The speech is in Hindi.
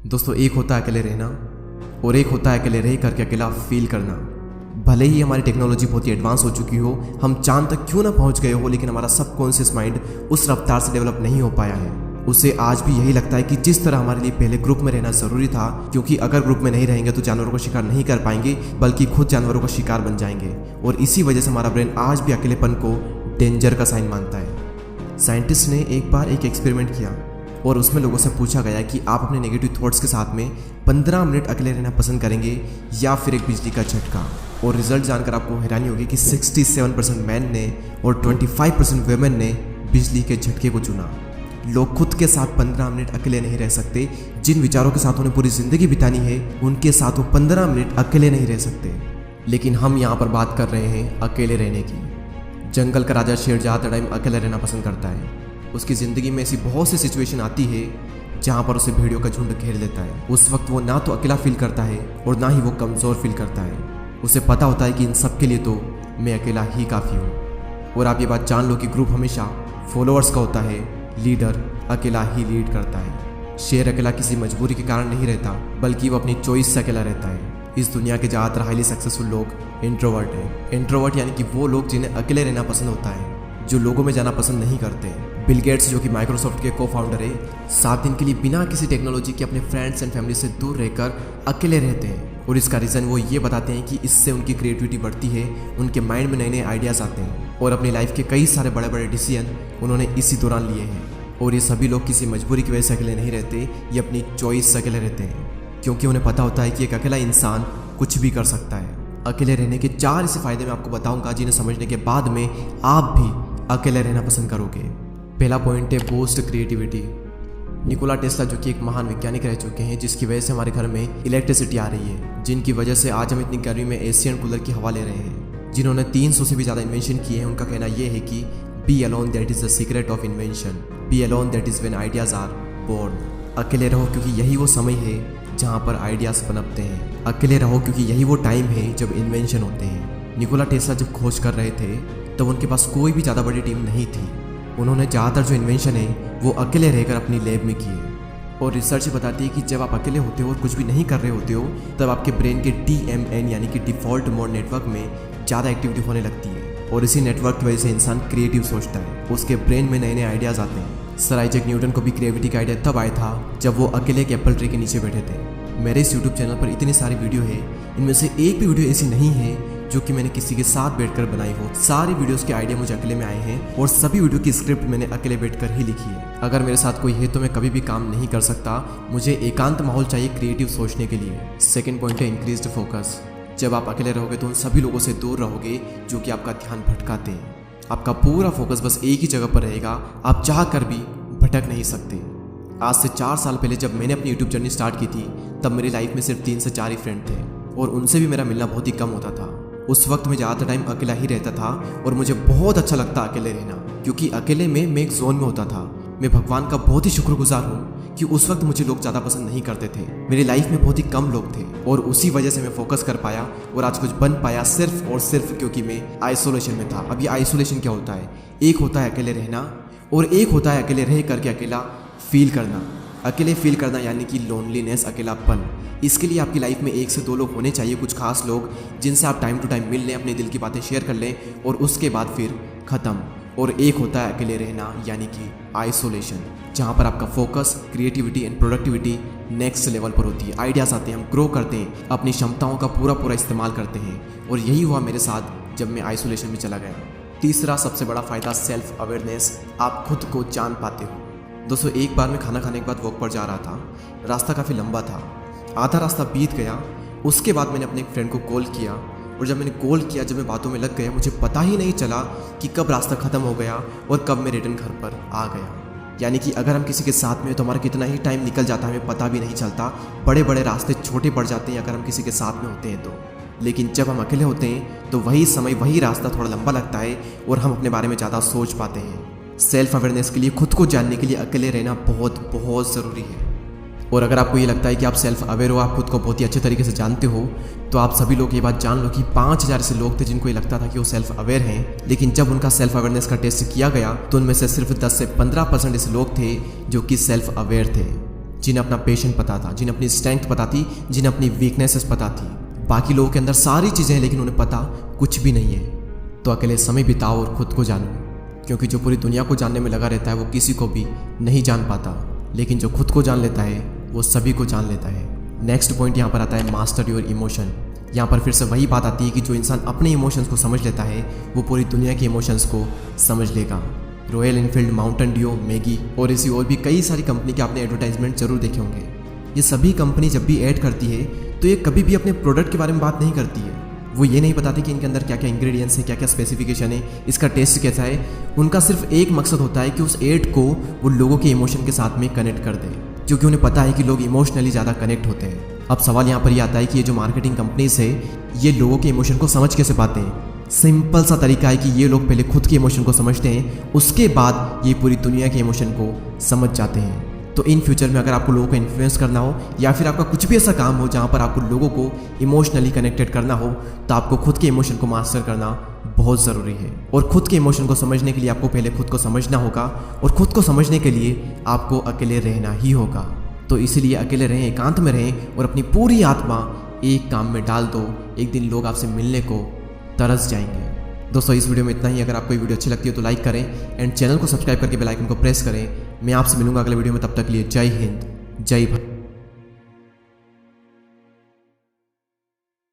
दोस्तों, एक होता है अकेले रहना और एक होता है अकेले रह करके अकेला फील करना। भले ही हमारी टेक्नोलॉजी बहुत ही एडवांस हो चुकी हो, हम चांद तक क्यों ना पहुंच गए हो, लेकिन हमारा सबकॉन्शियस माइंड उस रफ्तार से डेवलप नहीं हो पाया है। उसे आज भी यही लगता है कि जिस तरह हमारे लिए पहले ग्रुप में रहना जरूरी था, क्योंकि अगर ग्रुप में नहीं रहेंगे तो जानवरों का शिकार नहीं कर पाएंगे, बल्कि खुद जानवरों का शिकार बन जाएंगे। और इसी वजह से हमारा ब्रेन आज भी अकेलेपन को डेंजर का साइन मानता है। साइंटिस्ट ने एक बार एक एक्सपेरिमेंट किया और उसमें लोगों से पूछा गया कि आप अपने नेगेटिव थॉट्स के साथ में 15 मिनट अकेले रहना पसंद करेंगे या फिर एक बिजली का झटका। और रिजल्ट जानकर आपको हैरानी होगी कि 67% मैन ने और 25% वुमेन ने बिजली के झटके को चुना। लोग खुद के साथ 15 मिनट अकेले नहीं रह सकते। जिन विचारों के साथ उन्हें पूरी जिंदगी बितानी है, उनके साथ वो 15 मिनट अकेले नहीं रह सकते। लेकिन हम यहाँ पर बात कर रहे हैं अकेले रहने की। जंगल का राजा शेर ज़्यादा टाइम अकेले रहना पसंद करता है। उसकी ज़िंदगी में ऐसी बहुत सी सिचुएशन आती है जहाँ पर उसे भेड़ियों का झुंड घेर लेता है। उस वक्त वो ना तो अकेला फील करता है और ना ही वो कमज़ोर फील करता है। उसे पता होता है कि इन सब के लिए तो मैं अकेला ही काफ़ी हूँ। और आप ये बात जान लो कि ग्रुप हमेशा फॉलोअर्स का होता है, लीडर अकेला ही लीड करता है। शेर अकेला किसी मजबूरी के कारण नहीं रहता, बल्कि वो अपनी चॉइस से अकेला रहता है। इस दुनिया के ज़्यादातर हाईली सक्सेसफुल लोग इंट्रोवर्ट हैं। इंट्रोवर्ट यानी कि वो लोग जिन्हें अकेले रहना पसंद होता है, जो लोगों में जाना पसंद नहीं करते। बिल गेट्स, जो कि माइक्रोसॉफ्ट के को फाउंडर है, 7 दिन के लिए बिना किसी टेक्नोलॉजी के अपने फ्रेंड्स एंड फैमिली से दूर रहकर अकेले रहते हैं। और इसका रीज़न वो ये बताते हैं कि इससे उनकी क्रिएटिविटी बढ़ती है, उनके माइंड में नए नए आइडियाज़ आते हैं और अपनी लाइफ के कई सारे बड़े बड़े डिसीजन उन्होंने इसी दौरान लिए हैं। और ये सभी लोग किसी मजबूरी की वजह से अकेले नहीं रहते, ये अपनी चॉइस से अकेले रहते हैं, क्योंकि उन्हें पता होता है कि एक अकेला इंसान कुछ भी कर सकता है। अकेले रहने के 4 ऐसे फायदे मैं आपको बताऊंगा, जिन्हें समझने के बाद में आप भी अकेले रहना पसंद करोगे। पहला पॉइंट है बूस्ट क्रिएटिविटी। निकोला टेस्ला, जो कि एक महान वैज्ञानिक रह चुके हैं, जिसकी वजह से हमारे घर में इलेक्ट्रिसिटी आ रही है, जिनकी वजह से आज हम इतनी गर्मी में एशियन कूलर की हवा ले रहे हैं, जिन्होंने 300 से भी ज़्यादा इन्वेंशन किए हैं। उनका कहना यह है कि be alone that is the secret of invention, be alone that is when ideas are born. अकेले रहो क्योंकि यही वो समय है जहाँ पर आइडियाज़ पनपते हैं। अकेले रहो क्योंकि यही वो टाइम है जब इन्वेंशन होते हैं। निकोला टेस्ला जब खोज कर रहे थे तब उनके पास कोई भी ज़्यादा बड़ी टीम नहीं थी। उन्होंने ज़्यादातर जो इन्वेंशन है वो अकेले रहकर अपनी लैब में किए। और रिसर्च बताती है कि जब आप अकेले होते हो और कुछ भी नहीं कर रहे होते हो, तब आपके ब्रेन के DMN यानी कि डिफ़ॉल्ट मोड नेटवर्क में ज़्यादा एक्टिविटी होने लगती है। और इसी नेटवर्क की वजह से इंसान क्रिएटिव सोचता है, उसके ब्रेन में नए नए आइडियाज़ आते हैं। सर आइजैक न्यूटन को भी क्रिएटिविटी का आइडिया तब आया था जब वो अकेले एक एप्पल ट्री के नीचे बैठे थे। मेरे इस यूट्यूब चैनल पर इतनी सारी वीडियो है, इनमें से एक भी वीडियो ऐसी नहीं है जो कि मैंने किसी के साथ बैठकर बनाई हो। सारी वीडियोस के आइडिया मुझे अकेले में आए हैं और सभी वीडियो की स्क्रिप्ट मैंने अकेले बैठकर ही लिखी है। अगर मेरे साथ कोई है तो मैं कभी भी काम नहीं कर सकता। मुझे एकांत माहौल चाहिए क्रिएटिव सोचने के लिए। सेकंड पॉइंट है इंक्रीज्ड फोकस। जब आप अकेले रहोगे तो उन सभी लोगों से दूर रहोगे जो कि आपका ध्यान भटकाते हैं। आपका पूरा फोकस बस एक ही जगह पर रहेगा, आप चाह कर भी भटक नहीं सकते। आज से 4 साल पहले जब मैंने अपनी यूट्यूब जर्नी स्टार्ट की थी, तब मेरी लाइफ में सिर्फ 3 से 4 ही फ्रेंड थे और उनसे भी मेरा मिलना बहुत ही कम होता था। उस वक्त मैं ज़्यादातर टाइम अकेला ही रहता था और मुझे बहुत अच्छा लगता अकेले रहना, क्योंकि अकेले में मैं एक जोन में होता था। मैं भगवान का बहुत ही शुक्रगुजार हूँ कि उस वक्त मुझे लोग ज़्यादा पसंद नहीं करते थे। मेरी लाइफ में बहुत ही कम लोग थे और उसी वजह से मैं फोकस कर पाया और आज कुछ बन पाया, सिर्फ और सिर्फ क्योंकि मैं आइसोलेशन में था। अब ये आइसोलेशन क्या होता है? एक होता है अकेले रहना और एक होता है अकेले रह करके अकेला फील करना। अकेले फील करना यानी कि लोनलीनेस, अकेलापन। इसके लिए आपकी लाइफ में 1 से 2 लोग होने चाहिए, कुछ खास लोग जिनसे आप टाइम टू टाइम मिल लें, अपने दिल की बातें शेयर कर लें और उसके बाद फिर ख़त्म। और एक होता है अकेले रहना यानी कि आइसोलेशन, जहाँ पर आपका focus, creativity and productivity next level पर होती है। आइडियाज़ आते हैं, हम ग्रो करते हैं, अपनी क्षमताओं का पूरा इस्तेमाल करते हैं। और यही हुआ मेरे साथ जब मैं आइसोलेशन में चला गया। तीसरा सबसे बड़ा फ़ायदा सेल्फ अवेयरनेस। आप खुद को जान पाते हो। दोस्तों, एक बार मैं खाना खाने के बाद वॉक पर जा रहा था। रास्ता काफ़ी लंबा था, आधा रास्ता बीत गया। उसके बाद मैंने अपने एक फ्रेंड को कॉल किया और जब मैंने कॉल किया, जब मैं बातों में लग गया, मुझे पता ही नहीं चला कि कब रास्ता ख़त्म हो गया और कब मैं रिटर्न घर पर आ गया। यानी कि अगर हम किसी के साथ में तो हमारा कितना ही टाइम निकल जाता है, हमें पता भी नहीं चलता। बड़े बड़े रास्ते छोटे पड़ जाते हैं अगर हम किसी के साथ में होते हैं तो। लेकिन जब हम अकेले होते हैं तो वही समय, वही रास्ता थोड़ा लंबा लगता है और हम अपने बारे में ज़्यादा सोच पाते हैं। सेल्फ अवेयरनेस के लिए, खुद को जानने के लिए अकेले रहना बहुत ज़रूरी है। और अगर आपको ये लगता है कि आप सेल्फ अवेयर हो, आप खुद को बहुत ही अच्छे तरीके से जानते हो, तो आप सभी लोग ये बात जान लो कि 5000 ऐसे लोग थे जिनको ये लगता था कि वो सेल्फ अवेयर हैं, लेकिन जब उनका सेल्फ अवेयरनेस का टेस्ट किया गया तो उनमें से सिर्फ 10 से 15% ऐसे लोग थे जो कि सेल्फ अवेयर थे। जिन्हें अपना पेशेंट पता था, जिन्हें अपनी स्ट्रेंथ पता थी, जिन्हें अपनी वीकनेसेस पता थी। बाकी लोगों के अंदर सारी चीज़ें हैं लेकिन उन्हें पता कुछ भी नहीं है। तो अकेले समय बिताओ और खुद को जानो, क्योंकि जो पूरी दुनिया को जानने में लगा रहता है वो किसी को भी नहीं जान पाता, लेकिन जो खुद को जान लेता है वो सभी को जान लेता है। नेक्स्ट पॉइंट यहाँ पर आता है मास्टर योर इमोशन। यहाँ पर फिर से वही बात आती है कि जो इंसान अपने इमोशंस को समझ लेता है वो पूरी दुनिया के इमोशंस को समझ लेगा। Royal Enfield, Mountain Dew, Maggi और ऐसी और भी कई सारी कंपनी के आपने एडवर्टाइजमेंट जरूर देखे होंगे। ये सभी कंपनी जब भी ऐड करती है तो ये कभी भी अपने प्रोडक्ट के बारे में बात नहीं करती है। वो ये नहीं बताती कि इनके अंदर क्या क्या इंग्रेडिएंट्स हैं, क्या क्या स्पेसिफिकेशन है, इसका टेस्ट कैसा है। उनका सिर्फ एक मकसद होता है कि उस एड को वो लोगों के इमोशन के साथ में कनेक्ट कर दे, क्योंकि उन्हें पता है कि लोग इमोशनली ज़्यादा कनेक्ट होते हैं। अब सवाल यहाँ पर ये आता है कि ये जो मार्केटिंग कंपनीज है ये लोगों के इमोशन को समझ कैसे पाते हैं। सिंपल सा तरीका है कि ये लोग पहले खुद के इमोशन को समझते हैं, उसके बाद ये पूरी दुनिया के इमोशन को समझ जाते हैं। तो इन फ्यूचर में अगर आपको लोगों को इन्फ्लुएंस करना हो या फिर आपका कुछ भी ऐसा काम हो जहाँ पर आपको लोगों को इमोशनली कनेक्टेड करना हो, तो आपको खुद के इमोशन को मास्टर करना बहुत ज़रूरी है। और खुद के इमोशन को समझने के लिए आपको पहले खुद को समझना होगा, और खुद को समझने के लिए आपको अकेले रहना ही होगा। तो इसीलिए अकेले रहें, एकांत में रहें और अपनी पूरी आत्मा एक काम में डाल दो। एक दिन लोग आपसे मिलने को तरस जाएंगे। दोस्तों इस वीडियो में इतना ही। अगर आपको ये वीडियो अच्छी लगती है तो लाइक करें एंड चैनल को सब्सक्राइब करके बेल आइकन को प्रेस करें। मैं आपसे मिलूंगा अगले वीडियो में, तब तक के लिए जय हिंद, जय भारत।